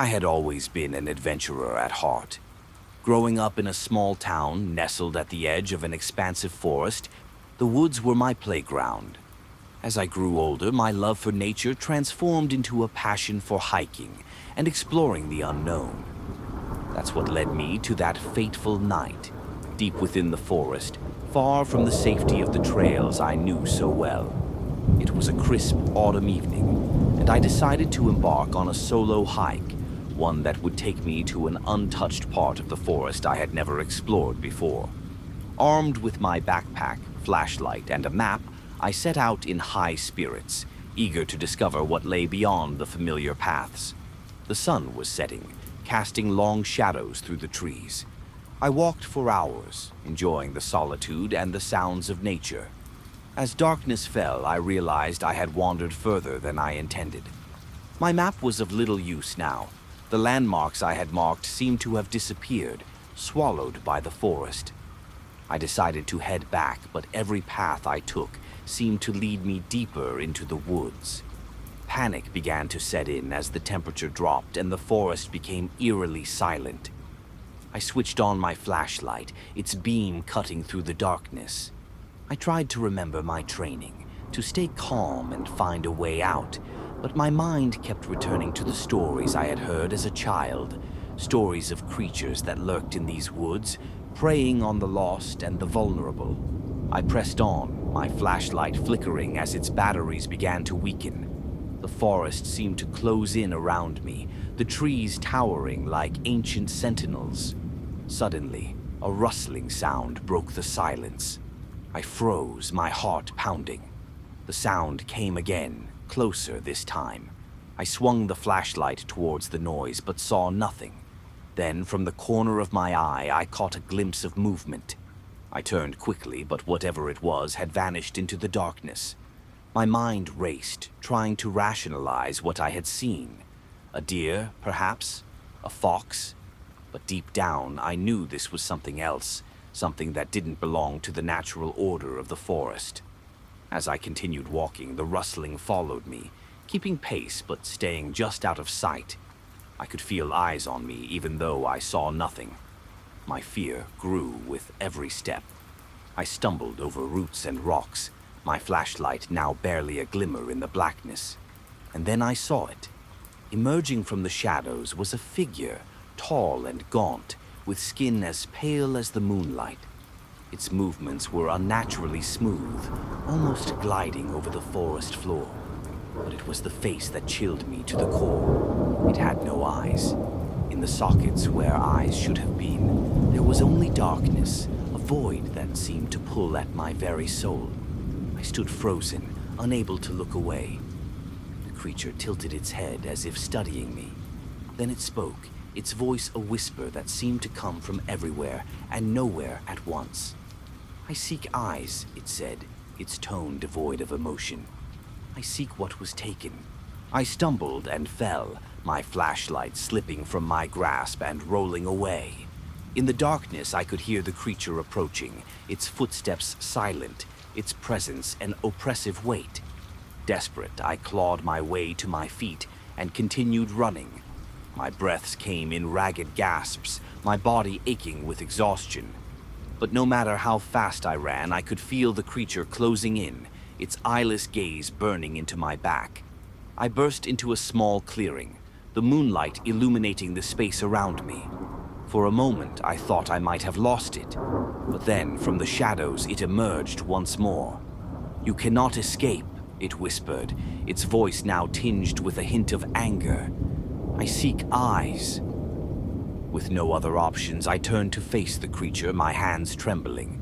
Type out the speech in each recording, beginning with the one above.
I had always been an adventurer at heart. Growing up in a small town nestled at the edge of an expansive forest, the woods were my playground. As I grew older, my love for nature transformed into a passion for hiking and exploring the unknown. That's what led me to that fateful night, deep within the forest, far from the safety of the trails I knew so well. It was a crisp autumn evening, and I decided to embark on a solo hike, one that would take me to an untouched part of the forest I had never explored before. Armed with my backpack, flashlight, and a map, I set out in high spirits, eager to discover what lay beyond the familiar paths. The sun was setting, casting long shadows through the trees. I walked for hours, enjoying the solitude and the sounds of nature. As darkness fell, I realized I had wandered further than I intended. My map was of little use now. The landmarks I had marked seemed to have disappeared, swallowed by the forest. I decided to head back, but every path I took seemed to lead me deeper into the woods. Panic began to set in as the temperature dropped and the forest became eerily silent. I switched on my flashlight, its beam cutting through the darkness. I tried to remember my training, to stay calm and find a way out, but my mind kept returning to the stories I had heard as a child, stories of creatures that lurked in these woods, preying on the lost and the vulnerable. I pressed on, my flashlight flickering as its batteries began to weaken. The forest seemed to close in around me, the trees towering like ancient sentinels. Suddenly, a rustling sound broke the silence. I froze, my heart pounding. The sound came again, closer this time. I swung the flashlight towards the noise, but saw nothing. Then, from the corner of my eye, I caught a glimpse of movement. I turned quickly, but whatever it was had vanished into the darkness. My mind raced, trying to rationalize what I had seen. A deer, perhaps? A fox? But deep down, I knew this was something else, something that didn't belong to the natural order of the forest. As I continued walking, the rustling followed me, keeping pace but staying just out of sight. I could feel eyes on me even though I saw nothing. My fear grew with every step. I stumbled over roots and rocks, my flashlight now barely a glimmer in the blackness. And then I saw it. Emerging from the shadows was a figure, tall and gaunt, with skin as pale as the moonlight. Its movements were unnaturally smooth, almost gliding over the forest floor. But it was the face that chilled me to the core. It had no eyes. In the sockets where eyes should have been, there was only darkness, a void that seemed to pull at my very soul. I stood frozen, unable to look away. The creature tilted its head as if studying me. Then it spoke, its voice a whisper that seemed to come from everywhere and nowhere at once. "I seek eyes," it said, its tone devoid of emotion. "I seek what was taken." I stumbled and fell, my flashlight slipping from my grasp and rolling away. In the darkness, I could hear the creature approaching, its footsteps silent, its presence an oppressive weight. Desperate, I clawed my way to my feet and continued running. My breaths came in ragged gasps, my body aching with exhaustion. But no matter how fast I ran, I could feel the creature closing in, its eyeless gaze burning into my back. I burst into a small clearing, the moonlight illuminating the space around me. For a moment, I thought I might have lost it, but then from the shadows it emerged once more. "You cannot escape," it whispered, its voice now tinged with a hint of anger. "I seek eyes." With no other options, I turned to face the creature, my hands trembling.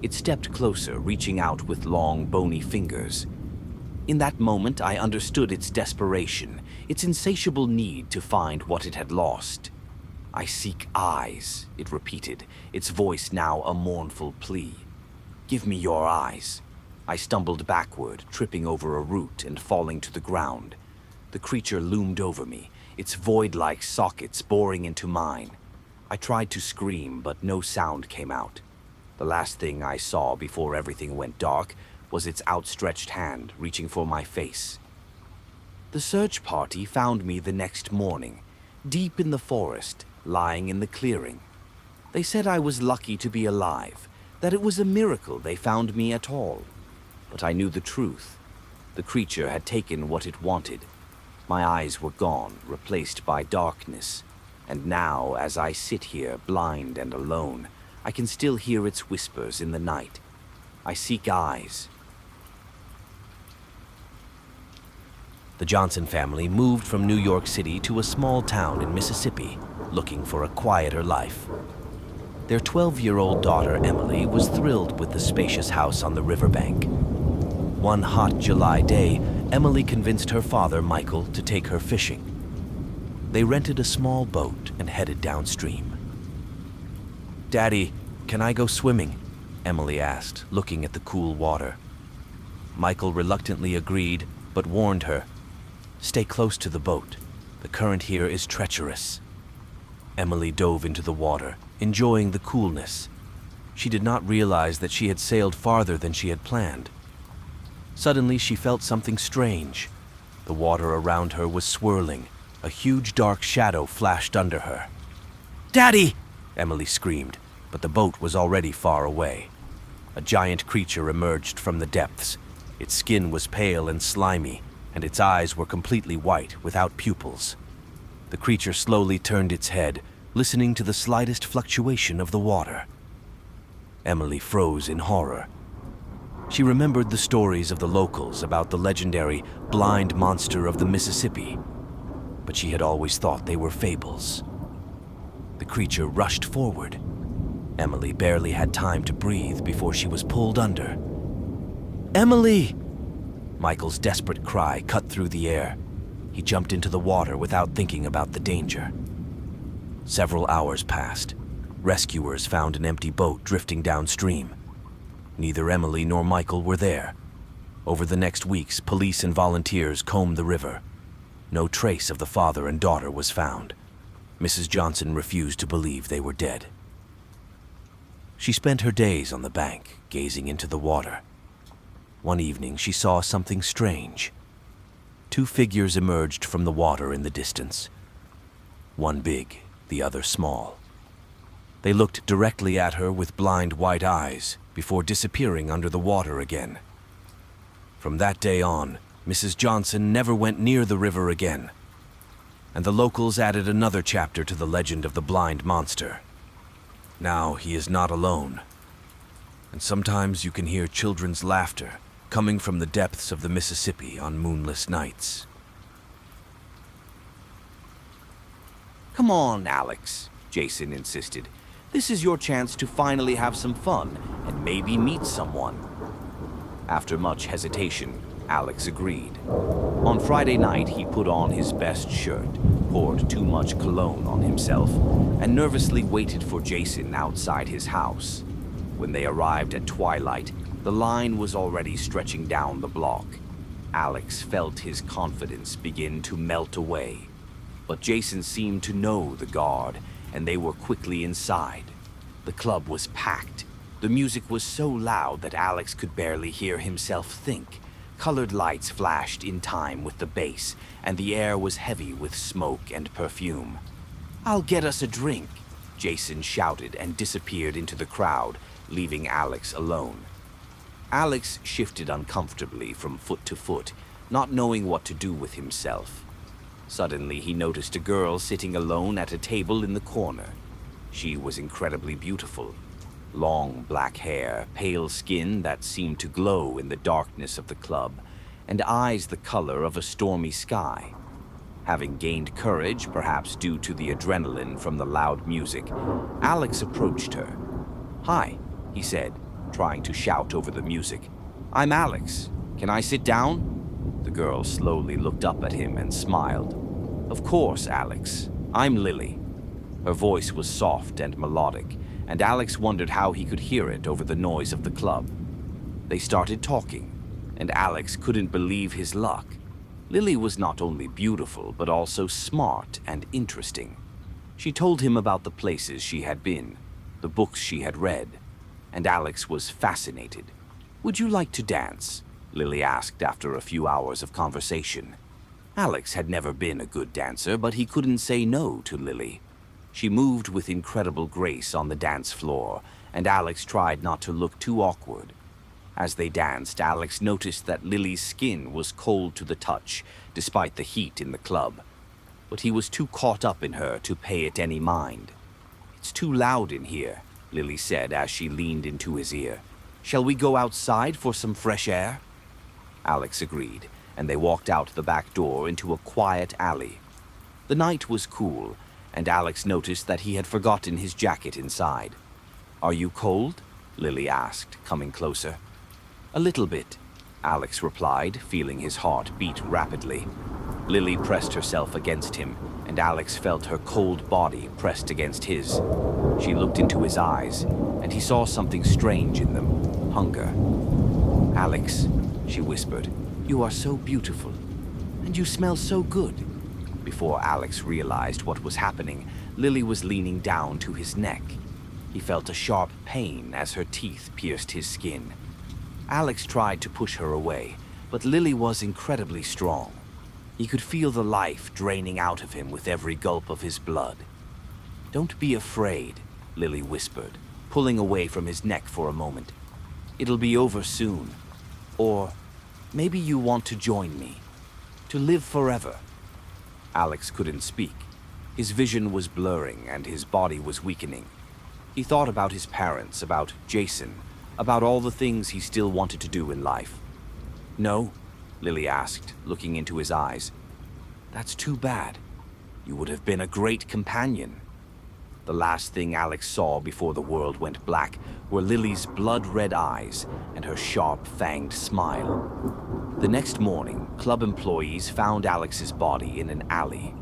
It stepped closer, reaching out with long, bony fingers. In that moment, I understood its desperation, its insatiable need to find what it had lost. "I seek eyes," it repeated, its voice now a mournful plea. "Give me your eyes." I stumbled backward, tripping over a root and falling to the ground. The creature loomed over me, its void-like sockets boring into mine. I tried to scream, but no sound came out. The last thing I saw before everything went dark was its outstretched hand reaching for my face. The search party found me the next morning, deep in the forest, lying in the clearing. They said I was lucky to be alive, that it was a miracle they found me at all. But I knew the truth. The creature had taken what it wanted. My eyes were gone, replaced by darkness. And now, as I sit here, blind and alone, I can still hear its whispers in the night. I seek eyes. The Johnson family moved from New York City to a small town in Mississippi, looking for a quieter life. Their 12-year-old daughter, Emily, was thrilled with the spacious house on the riverbank. One hot July day, Emily convinced her father, Michael, to take her fishing. They rented a small boat and headed downstream. "Daddy, can I go swimming?" Emily asked, looking at the cool water. Michael reluctantly agreed, but warned her, "Stay close to the boat. The current here is treacherous." Emily dove into the water, enjoying the coolness. She did not realize that she had sailed farther than she had planned. Suddenly, she felt something strange. The water around her was swirling. A huge dark shadow flashed under her. "Daddy!" Emily screamed, but the boat was already far away. A giant creature emerged from the depths. Its skin was pale and slimy, and its eyes were completely white, without pupils. The creature slowly turned its head, listening to the slightest fluctuation of the water. Emily froze in horror. She remembered the stories of the locals about the legendary blind monster of the Mississippi, but she had always thought they were fables. The creature rushed forward. Emily barely had time to breathe before she was pulled under. "Emily!" Michael's desperate cry cut through the air. He jumped into the water without thinking about the danger. Several hours passed. Rescuers found an empty boat drifting downstream. Neither Emily nor Michael were there. Over the next weeks, police and volunteers combed the river. No trace of the father and daughter was found. Mrs. Johnson refused to believe they were dead. She spent her days on the bank, gazing into the water. One evening, she saw something strange. Two figures emerged from the water in the distance. One big, the other small. They looked directly at her with blind white eyes before disappearing under the water again. From that day on, Mrs. Johnson never went near the river again, and the locals added another chapter to the legend of the blind monster. Now he is not alone, and sometimes you can hear children's laughter coming from the depths of the Mississippi on moonless nights. "Come on, Alex," Jason insisted. "This is your chance to finally have some fun and maybe meet someone." After much hesitation, Alex agreed. On Friday night, he put on his best shirt, poured too much cologne on himself, and nervously waited for Jason outside his house. When they arrived at twilight, the line was already stretching down the block. Alex felt his confidence begin to melt away. But Jason seemed to know the guard, and they were quickly inside. The club was packed. The music was so loud that Alex could barely hear himself think. Colored lights flashed in time with the bass, and the air was heavy with smoke and perfume. "I'll get us a drink," Jason shouted and disappeared into the crowd, leaving Alex alone. Alex shifted uncomfortably from foot to foot, not knowing what to do with himself. Suddenly, he noticed a girl sitting alone at a table in the corner. She was incredibly beautiful. Long black hair, pale skin that seemed to glow in the darkness of the club, and eyes the color of a stormy sky. Having gained courage, perhaps due to the adrenaline from the loud music, Alex approached her. "Hi," he said, trying to shout over the music. "I'm Alex. Can I sit down?" The girl slowly looked up at him and smiled. "Of course, Alex. I'm Lily." Her voice was soft and melodic, and Alex wondered how he could hear it over the noise of the club. They started talking, and Alex couldn't believe his luck. Lily was not only beautiful, but also smart and interesting. She told him about the places she had been, the books she had read, and Alex was fascinated. "Would you like to dance?" Lily asked after a few hours of conversation. Alex had never been a good dancer, but he couldn't say no to Lily. She moved with incredible grace on the dance floor, and Alex tried not to look too awkward. As they danced, Alex noticed that Lily's skin was cold to the touch, despite the heat in the club. But he was too caught up in her to pay it any mind. "It's too loud in here," Lily said as she leaned into his ear. "Shall we go outside for some fresh air?" Alex agreed, and they walked out the back door into a quiet alley. The night was cool, and Alex noticed that he had forgotten his jacket inside. "Are you cold?" Lily asked, coming closer. "A little bit," Alex replied, feeling his heart beat rapidly. Lily pressed herself against him, and Alex felt her cold body pressed against his. She looked into his eyes, and he saw something strange in them: hunger. "Alex," she whispered, "you are so beautiful, and you smell so good." Before Alex realized what was happening, Lily was leaning down to his neck. He felt a sharp pain as her teeth pierced his skin. Alex tried to push her away, but Lily was incredibly strong. He could feel the life draining out of him with every gulp of his blood. "Don't be afraid," Lily whispered, pulling away from his neck for a moment. "It'll be over soon. Or maybe you want to join me, to live forever." Alex couldn't speak. His vision was blurring and his body was weakening. He thought about his parents, about Jason, about all the things he still wanted to do in life. "No?" Lily asked, looking into his eyes. "That's too bad. You would have been a great companion." The last thing Alex saw before the world went black were Lily's blood-red eyes and her sharp, fanged smile. The next morning, club employees found Alex's body in an alley.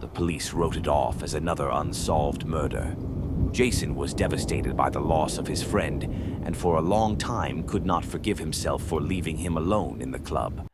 The police wrote it off as another unsolved murder. Jason was devastated by the loss of his friend, and for a long time could not forgive himself for leaving him alone in the club.